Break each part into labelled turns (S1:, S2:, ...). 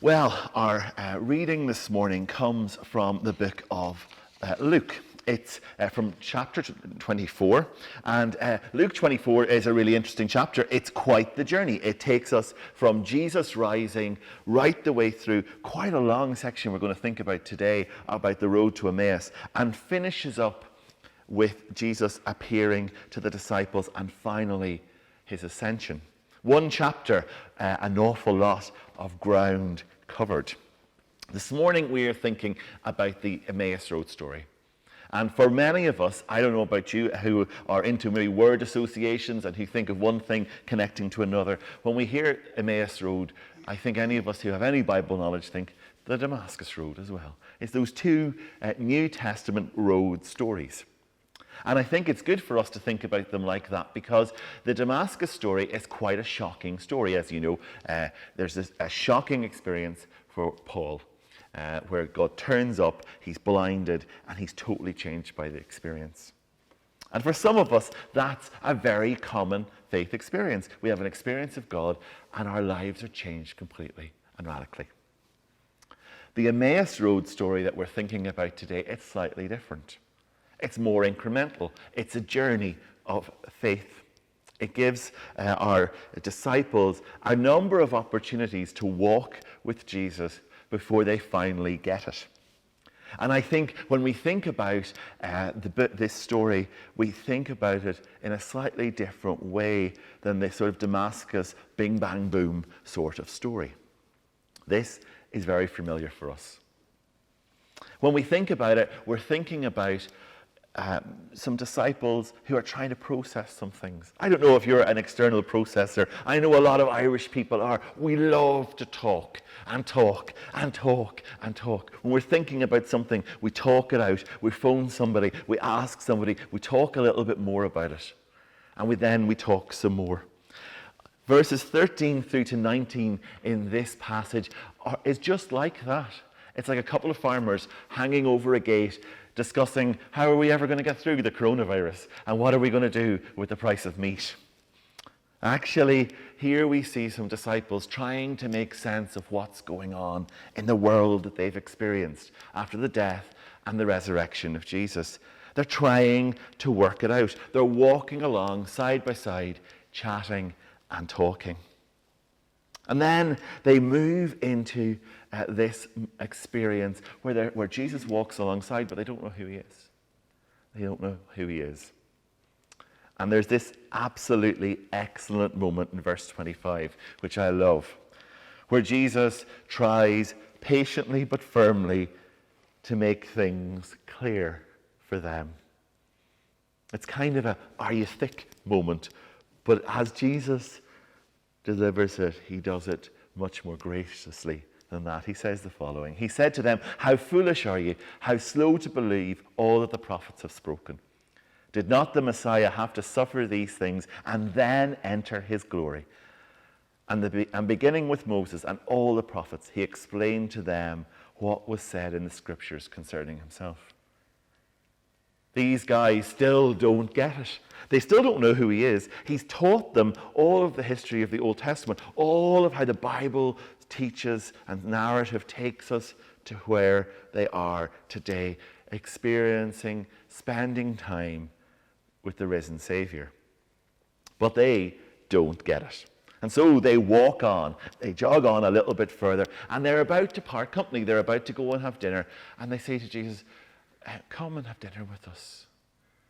S1: Well, our reading this morning comes from the book of Luke. It's from chapter 24, and Luke 24 is a really interesting chapter. It's quite the journey. It takes us from Jesus rising right the way through quite a long section we're going to think about today, about the road to Emmaus, and finishes up with Jesus appearing to the disciples and finally his ascension. One chapter, an awful lot of ground covered. This morning we are thinking about the Emmaus Road story. And for many of us, I don't know about you, who are into maybe word associations and who think of one thing connecting to another, when we hear Emmaus Road, I think any of us who have any Bible knowledge think the Damascus Road as well. It's those two New Testament road stories. And I think it's good for us to think about them like that, because the Damascus story is quite a shocking story. As you know, there's a shocking experience for Paul, where God turns up, he's blinded, and he's totally changed by the experience. And for some of us, that's a very common faith experience. We have an experience of God, and our lives are changed completely and radically. The Emmaus Road story that we're thinking about today, it's slightly different. It's more incremental. It's a journey of faith. It gives our disciples a number of opportunities to walk with Jesus before they finally get it. And I think when we think about this story, we think about it in a slightly different way than this sort of Damascus bing bang boom sort of story. This is very familiar for us. When we think about it, we're thinking about some disciples who are trying to process some things. I don't know if you're an external processor. I know a lot of Irish people are. We love to talk and talk and talk and talk. When we're thinking about something, we talk it out. We phone somebody. We ask somebody. We talk a little bit more about it. And we talk some more. Verses 13 through to 19 in this passage is just like that. It's like a couple of farmers hanging over a gate, discussing how are we ever going to get through the coronavirus and what are we going to do with the price of meat. Actually, here we see some disciples trying to make sense of what's going on in the world that they've experienced after the death and the resurrection of Jesus. They're trying to work it out. They're walking along side by side, chatting and talking. And then they move into this experience where Jesus walks alongside, but they don't know who he is. They don't know who he is. And there's this absolutely excellent moment in verse 25, which I love, where Jesus tries patiently but firmly to make things clear for them. It's kind of a "are you thick" moment, but as Jesus delivers it, he does it much more graciously than that. He says the following. He said to them, "How foolish are you? How slow to believe all that the prophets have spoken? Did not the Messiah have to suffer these things and then enter his glory?" And beginning with Moses and all the prophets, he explained to them what was said in the scriptures concerning himself. These guys still don't get it. They still don't know who he is. He's taught them all of the history of the Old Testament, all of how the Bible teaches and narrative takes us to where they are today, experiencing, spending time with the risen Savior. But they don't get it. And so they walk on, they jog on a little bit further, and they're about to part company. They're about to go and have dinner, and they say to Jesus, "Come and have dinner with us."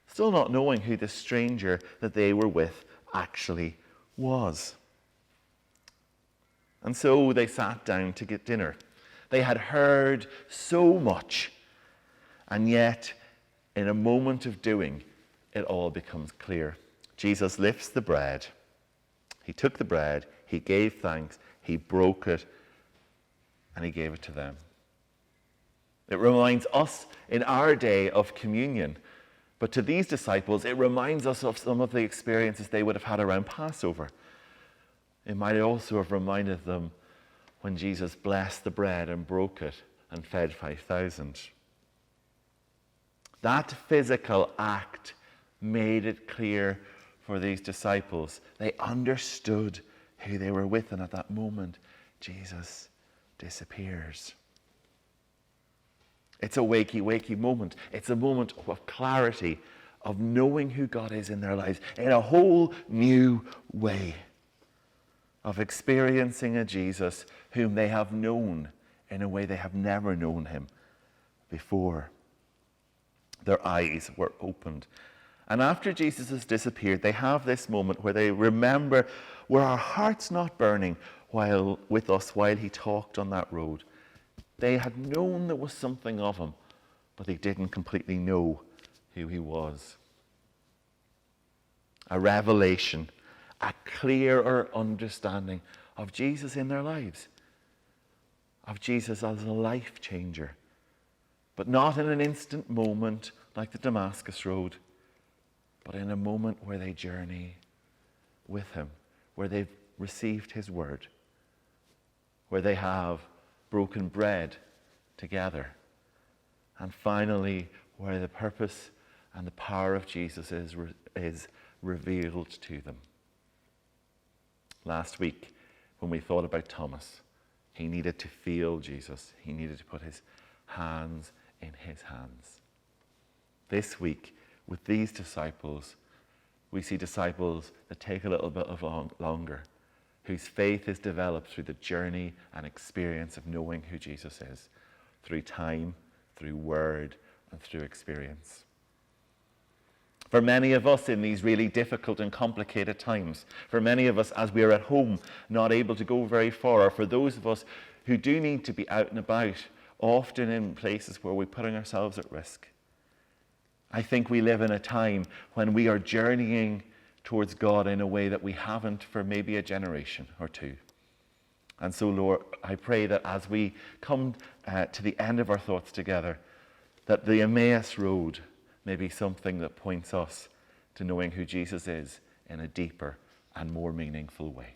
S1: Still not knowing who this stranger that they were with actually was. And so they sat down to get dinner. They had heard so much, and yet in a moment of doing, it all becomes clear. Jesus lifts the bread. He took the bread, he gave thanks, he broke it, and he gave it to them. It reminds us in our day of communion. But to these disciples, it reminds us of some of the experiences they would have had around Passover. It might also have reminded them when Jesus blessed the bread and broke it and fed 5,000. That physical act made it clear for these disciples. They understood who they were with, and at that moment, Jesus disappears. It's a wakey moment. It's a moment of clarity, of knowing who God is in their lives in a whole new way, of experiencing a Jesus whom they have known in a way they have never known him before. Their eyes were opened. And after Jesus has disappeared, they have this moment where they remember, were our hearts not burning with us while he talked on that road? They had known there was something of him, but they didn't completely know who he was. A revelation, a clearer understanding of Jesus in their lives, of Jesus as a life changer, but not in an instant moment like the Damascus Road, but in a moment where they journey with him, where they've received his word, where they have broken bread together, and finally where the purpose and the power of Jesus is revealed to them. Last week, when we thought about Thomas, he needed to feel Jesus. He needed to put his hands in his hands. This week, with these disciples, we see disciples that take a little bit of longer, whose faith is developed through the journey and experience of knowing who Jesus is, through time, through word, and through experience. For many of us in these really difficult and complicated times, for many of us as we are at home, not able to go very far, or for those of us who do need to be out and about, often in places where we're putting ourselves at risk, I think we live in a time when we are journeying towards God in a way that we haven't for maybe a generation or two. And so, Lord, I pray that as we come to the end of our thoughts together, that the Emmaus Road may be something that points us to knowing who Jesus is in a deeper and more meaningful way.